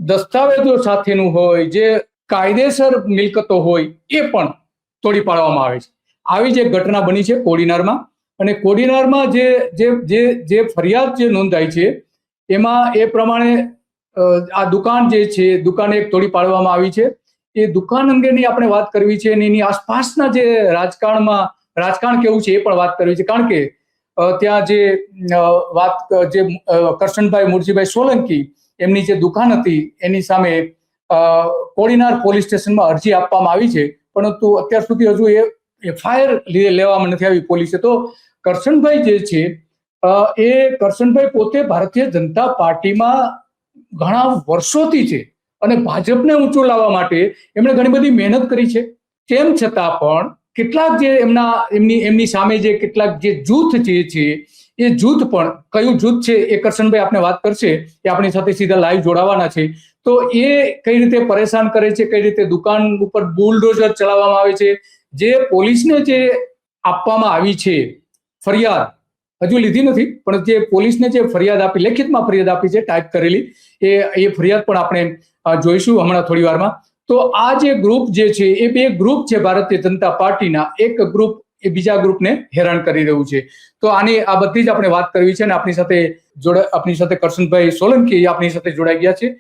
દસ્તાવેજો સાથેનું હોય, જે કાયદેસર મિલકતો હોય એ પણ તોડી પાડવામાં આવે છે. આવી જે ઘટના બની છે કોડીનારમાં, અને કોડીનારમાં જે ફરિયાદ જે નોંધાઈ છે એમાં એ પ્રમાણે આ દુકાન જે છે, દુકાન એક તોડી પાડવામાં આવી છે. એ દુકાન અંગેની આપણે વાત કરવી છે અને એની આસપાસના જે રાજકારણ કેવું છે એ પણ વાત કરવી છે. કારણ કે ત્યાં જે કરશનભાઈ મુરજીભાઈ સોલંકી એમની જે દુકાન હતી એની સામે કોડીનાર પોલીસ સ્ટેશનમાં અરજી આપવામાં આવી છે, પરંતુ અત્યાર સુધી હજુ એ એફઆઈઆર લેવામાં નથી આવી પોલીસે. તો કરશનભાઈ જે છે એ કરશનભાઈ પોતે ભારતીય જનતા પાર્ટીમાં ઘણા વર્ષોથી છે અને ભાજપને ઊંચું લાવવા માટે એમણે ઘણી બધી મહેનત કરી છે. તેમ છતાં પણ કેટલાક જે એમની સામે જે કેટલાક જે જૂથ છે એ જૂથ પણ, કયું જૂથ છે એ કરશનભાઈ આપને વાત કરશે, એ આપણી સાથે સીધા લાઈવ જોડાવાના છે. તો એ કઈ રીતે પરેશાન કરે છે, કઈ રીતે દુકાન ઉપર બુલડોઝર ચલાવવામાં આવે છે, જે પોલીસને જે આપવામાં આવી છે ફરિયાદ, હજુ લીધી નથી, પણ જે પોલીસને જે ફરિયાદ આપી, લેખિતમાં ફરિયાદ આપી છે ટાઈપ કરેલી, એ ફરિયાદ પણ આપણે જોઈશું હમણાં થોડી વારમાં. તો આ જે ગ્રુપ જે છે એ બે ગ્રુપ છે ભારતીય જનતા પાર્ટીના. એક ગ્રુપ એ બીજા ગ્રુપને હેરાન કરી રહ્યું છે. તો આ બધી જ આપણે વાત કરવી છે અને આપણી સાથે કરશનભાઈ સોલંકી આપણી સાથે જોડાઈ ગયા છે.